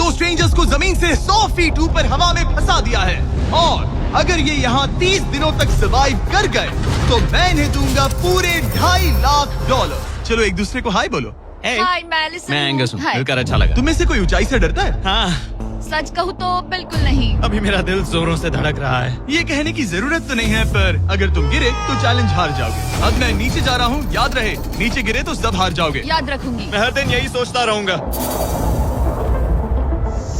दो स्ट्रेंजर्स को जमीन से 100 फीट ऊपर हवा में फंसा दिया है, और अगर ये यहाँ 30 दिनों तक सर्वाइव कर गए तो मैं इन्हें दूंगा पूरे $2.5 लाख। चलो एक दूसरे को हाय बोलो। हाय, मैं एलिसन मैं हूँ। एंगस हूँ, हाय। मिलकर अच्छा लगा। तुम में से कोई ऊंचाई से डरता है? हाँ, सच कहूँ तो बिल्कुल नहीं। अभी मेरा दिल जोरों से धड़क रहा है। ये कहने की जरूरत तो नहीं है, पर अगर तुम गिरे तो चैलेंज हार जाओगे। अब मैं नीचे जा रहा हूँ, याद रहे नीचे गिरे तो सब हार जाओगे। याद रखूंगी। मैं हर दिन यही सोचता रहूंगा।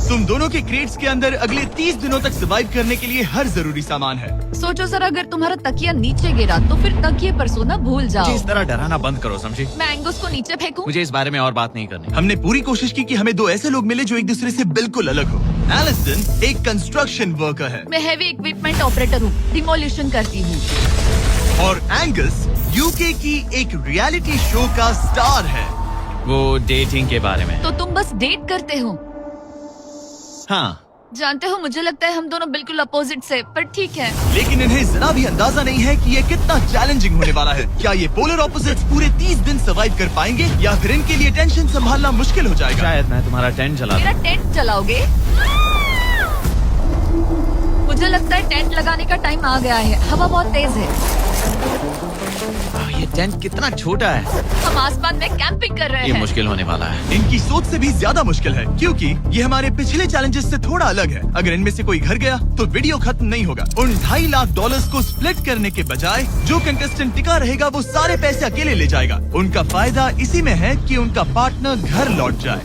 तुम दोनों के क्रेट्स के अंदर अगले 30 दिनों तक सर्वाइव करने के लिए हर जरूरी सामान है। सोचो सर, अगर तुम्हारा तकिया नीचे गिरा तो फिर तकिए पर सोना भूल मुझे जाओ। इस तरह डराना बंद करो, समझी? मैं एंगस को नीचे फेंकूं? मुझे इस बारे में और बात नहीं करनी। हमने पूरी कोशिश की कि हमें दो ऐसे लोग मिले जो एक दूसरे से बिल्कुल अलग हो। एलिसन एक कंस्ट्रक्शन वर्कर है मैं हैवी इक्विपमेंट ऑपरेटर हूँ, डिमोलिशन करती हूँ। और एंगस यूके की एक रियलिटी शो का स्टार है। वो डेटिंग के बारे में। तो तुम बस डेट करते हो? हाँ, जानते हो, मुझे लगता है हम दोनों बिल्कुल अपोजिट से, पर ठीक है। लेकिन इन्हें जरा भी अंदाजा नहीं है कि ये कितना चैलेंजिंग होने वाला है। क्या ये पोलर ऑपोजिट्स पूरे 30 दिन सर्वाइव कर पाएंगे, या फिर इनके लिए टेंशन संभालना मुश्किल हो जाएगा? शायद मैं तुम्हारा टेंट जला मेरा टेंट जलाओगे? मुझे लगता है टेंट लगाने का टाइम आ गया है। हवा बहुत तेज है। ये टेंट कितना छोटा है। हम आसमान में कैंपिंग कर रहे ये हैं। मुश्किल होने वाला है। इनकी सोच से भी ज्यादा मुश्किल है, क्योंकि ये हमारे पिछले चैलेंजेस से थोड़ा अलग है। अगर इनमें से कोई घर गया तो वीडियो खत्म नहीं होगा। उन $2.5 लाख को स्प्लिट करने के बजाय जो कंटेस्टेंट टिका रहेगा वो सारे पैसे अकेले ले जाएगा। उनका फायदा इसी में है कि उनका पार्टनर घर लौट जाए।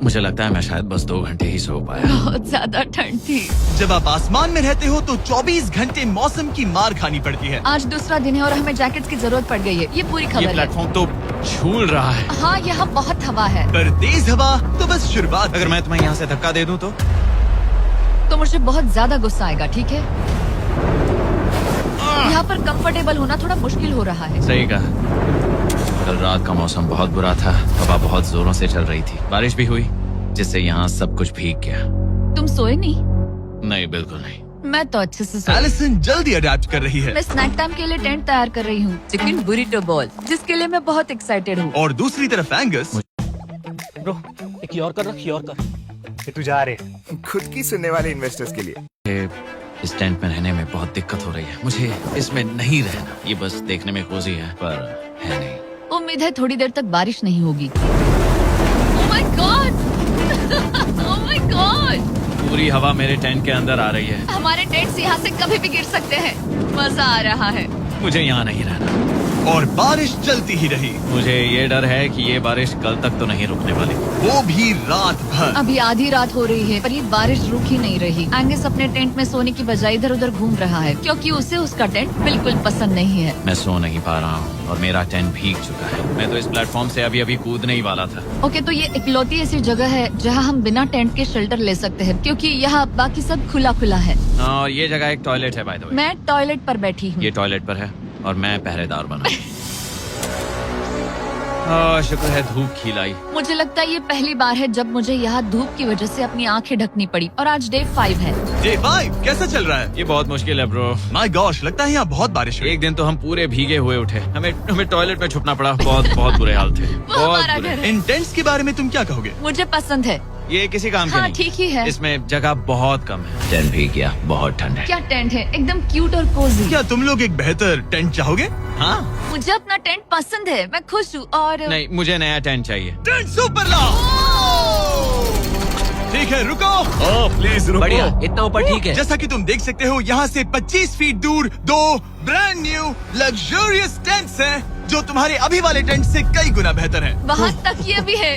मुझे लगता है मैं शायद बस 2 घंटे ही सो पाया। बहुत ज्यादा ठंड थी। जब आप आसमान में रहते हो तो 24 घंटे मौसम की मार खानी पड़ती है। आज दूसरा दिन है और हमें जैकेट्स की जरूरत पड़ गई है। ये पूरी ये खबर है। प्लेटफॉर्म तो झूल रहा है। हाँ, यहाँ बहुत हवा है। पर तेज हवा तो बस शुरुआत। अगर मैं तुम्हें यहाँ से धक्का दे दूं तो मुझे बहुत ज्यादा गुस्सा आएगा, ठीक है? यहाँ पर कंफर्टेबल होना थोड़ा मुश्किल हो रहा है। सही कहा। कल रात का मौसम बहुत बुरा था। हवा बहुत जोरों से चल रही थी। बारिश भी हुई, जिससे यहाँ सब कुछ भीग गया। तुम सोए नहीं? नहीं, बिल्कुल नहीं। मैं तो अच्छे से सोई। एलिसन जल्दी अडेप्ट कर रही है। मैं स्नैक टाइम के लिए टेंट तैयार कर रही हूँ, चिकन बुरिटो बॉल, जिसके लिए मैं बहुत एक्साइटेड हूँ। और दूसरी तरफ एंगस ब्रो, एक और कर रख, और कर। तू जा रहे खुद की सुनने वाले इन्वेस्टर्स के लिए। मुझे इस टेंट में रहने में बहुत दिक्कत हो रही है। मुझे इसमें नहीं रहना। ये बस देखने में कोजी है, पर है नहीं। उम्मीद है थोड़ी देर तक बारिश नहीं होगी। Oh my God! Oh my God! पूरी हवा मेरे टेंट के अंदर आ रही है। हमारे टेंट्स यहाँ से कभी भी गिर सकते हैं। मजा आ रहा है। मुझे यहाँ नहीं रहना। और बारिश चलती ही रही, मुझे ये डर है कि ये बारिश कल तक तो नहीं रुकने वाली। वो भी रात भर। अभी आधी रात हो रही है, पर ये बारिश रुक ही नहीं रही। एंगस अपने टेंट में सोने की बजाय इधर उधर घूम रहा है, क्योंकि उसे उसका टेंट बिल्कुल पसंद नहीं है। मैं सो नहीं पा रहा हूँ और मेरा टेंट भीग चुका है। मैं तो इस प्लेटफॉर्म से अभी अभी कूदने ही वाला था। ओके, तो ये इकलौती ऐसी जगह है जहाँ हम बिना टेंट के शेल्टर ले सकते हैं, क्योंकि यहाँ बाकी सब खुला खुला है। और ये जगह एक टॉयलेट है, बाय द वे। मैं टॉयलेट पर बैठी हूँ। ये टॉयलेट पर है और मैं पहरेदार बना। शुक्र है धूप खिलाई। मुझे लगता है ये पहली बार है जब मुझे यहाँ धूप की वजह से अपनी आंखें ढकनी पड़ी, और आज डे 5 है। डे 5 कैसा चल रहा है? ये बहुत मुश्किल है ब्रो। माय गॉश, लगता है यहाँ बहुत बारिश हुई। एक दिन तो हम पूरे भीगे हुए उठे। हमें टॉयलेट में छुपना पड़ा। बहुत बुरे हाल थे। वो बहुत हमारा बुरे। घर है। इन टेंट्स के बारे में तुम क्या कहोगे? मुझे पसंद है। ये किसी काम के हाँ, नहीं। ठीक ही है। इसमें जगह बहुत कम है। टेंट भीग गया, बहुत ठंड है। क्या टेंट है, एकदम क्यूट और कोजी। क्या तुम लोग एक बेहतर टेंट चाहोगे? हाँ, मुझे अपना टेंट पसंद है, मैं खुश हूँ। और नहीं, मुझे नया टेंट चाहिए। टेंट सुपर लाओ। ठीक है, रुको। प्लीज रुको। बढ़िया, इतना ऊपर ठीक है। जैसा कि तुम देख सकते हो, यहाँ से 25 फीट दूर 2 ब्रांड न्यू लग्जरियस टेंट्स हैं, जो तुम्हारे अभी वाले टेंट से कई गुना बेहतर हैं। वहाँ तकिए भी है।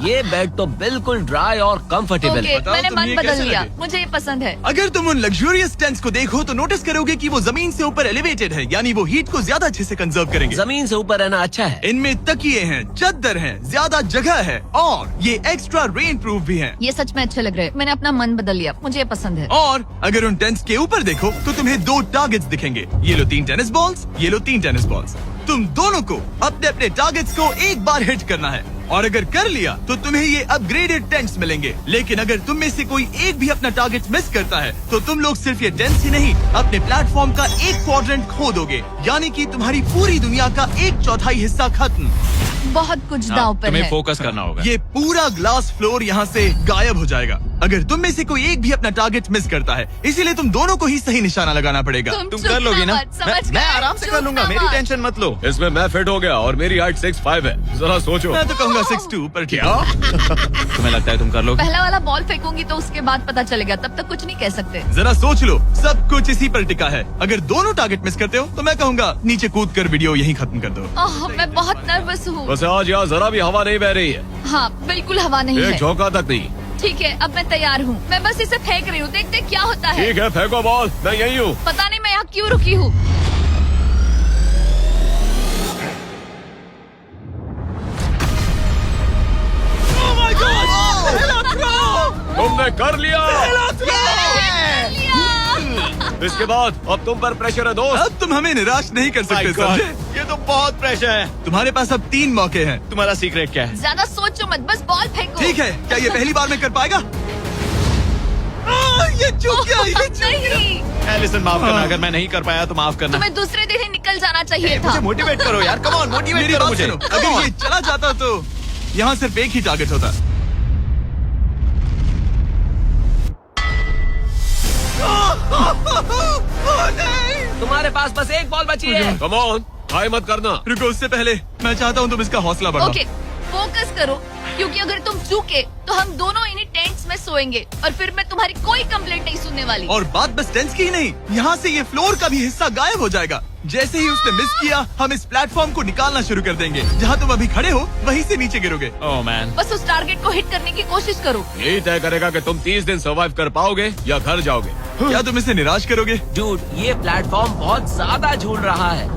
ये बेड तो बिल्कुल ड्राई और कंफर्टेबल ओके, है। बताओ मैंने तुम ये मन बदल कैसे लिया। लगे? मुझे ये पसंद है। अगर तुम उन लग्जरियस टेंट्स को देखो तो नोटिस करोगे कि वो जमीन से ऊपर एलिवेटेड है, यानी वो हीट को ज्यादा अच्छे से कंजर्व करेंगे। जमीन से ऊपर रहना अच्छा है। इनमें तकिए हैं, चद्दर हैं, ज्यादा जगह है, और ये एक्स्ट्रा रेन प्रूफ भी हैं। ये सच में अच्छे लग रहे हैं। मैंने अपना मन बदल लिया, मुझे ये पसंद है। और अगर उन टेंट्स के ऊपर देखो तो तुम्हें 2 टारगेट्स दिखेंगे। ये लो 3 टेनिस बॉल्स, ये लो 3 टेनिस बॉल्स। तुम दोनों को अपने अपने टारगेट्स को एक बार हिट करना है। और अगर कर लिया तो तुम्हें ये अपग्रेडेड टेंट्स मिलेंगे। लेकिन अगर तुम में से कोई एक भी अपना टारगेट मिस करता है तो तुम लोग सिर्फ ये टेंट्स ही नहीं, अपने प्लेटफॉर्म का एक क्वाड्रेंट खो दोगे, यानी कि तुम्हारी पूरी दुनिया का 1/4 हिस्सा खत्म। बहुत कुछ दांव पर तुम्हें है। फोकस करना होगा। ये पूरा ग्लास फ्लोर यहाँ से गायब हो जाएगा अगर तुम में से कोई एक भी अपना टारगेट मिस करता है। इसीलिए तुम दोनों को ही सही निशाना लगाना पड़ेगा। तुम कर लोगी ना? मैं आराम से कर लूंगा, मेरी टेंशन मत लो। इसमें मैं फिट हो गया और मेरी हाइट 6'5" है। जरा सोचो। मैं तो कहूँगा 6'2", पर क्या? तुम्हें लगता है तुम कर लोगे? पहला वाला बॉल फेंकूंगी तो उसके बाद पता चलेगा, तब तक कुछ नहीं कह सकते। जरा सोच लो, सब कुछ इसी पर टिका है। अगर दोनों टारगेट मिस करते हो तो मैं कहूँगा नीचे कूद कर वीडियो यहीं खत्म कर दो। ओह, मैं बहुत नर्वस हूँ। बस आज यहाँ जरा भी हवा नहीं बह रही है, हाँ, बिल्कुल हवा नहीं एक है। झोंका तक नहीं। ठीक है, अब मैं तैयार हूँ। मैं बस इसे फेंक रही हूँ, देखते क्या होता है। ठीक है, फेंको बॉल, मैं यही हूँ। पता नहीं मैं यहाँ क्यों रुकी हूँ। तुमने कर लिया। इसके बाद अब तुम पर प्रेशर है दोस्त। अब तुम हमें निराश नहीं कर सकते समझे? ये तो बहुत प्रेशर है। तुम्हारे पास अब 3 मौके हैं। तुम्हारा सीक्रेट क्या है? ज्यादा सोचो मत, बस बॉल फेंको। ठीक है, क्या ये पहली बार में कर पाएगा? ये चूक गया, ये चूक गया। नहीं, एलिसन माफ करना, अगर मैं नहीं कर पाया तो माफ करना। तुम्हें दूसरे दिन ही निकल जाना चाहिए था। मुझे मोटिवेट करो यार, कम ऑन मोटिवेट मेरी करो बात मुझे। सुनो, अगर ये चला जाता तो यहाँ सिर्फ एक ही टारगेट होता। तुम्हारे पास बस एक बॉल बची है। कम ऑन, ट्राई मत करना। रुको, उससे पहले मैं चाहता हूँ तुम इसका हौसला बढ़ाओ। ओके, फोकस करो, क्योंकि अगर तुम चूके तो हम दोनों इन्हीं टेंट्स में सोएंगे और फिर मैं तुम्हारी कोई कंप्लेंट नहीं सुनने वाली। और बात बस टेंस की ही नहीं, यहाँ से ये फ्लोर का भी हिस्सा गायब हो जाएगा। जैसे ही उसने मिस किया, हम इस प्लेटफॉर्म को निकालना शुरू कर देंगे। जहाँ तुम अभी खड़े हो वहीं से नीचे गिरोगे। ओह मैन, बस उस टारगेट को हिट करने की कोशिश करो। यही तय करेगा कि तुम 30 दिन सर्वाइव कर पाओगे या घर जाओगे। क्या तुम इसे निराश करोगे? डूड, ये प्लेटफॉर्म बहुत ज्यादा झूल रहा है।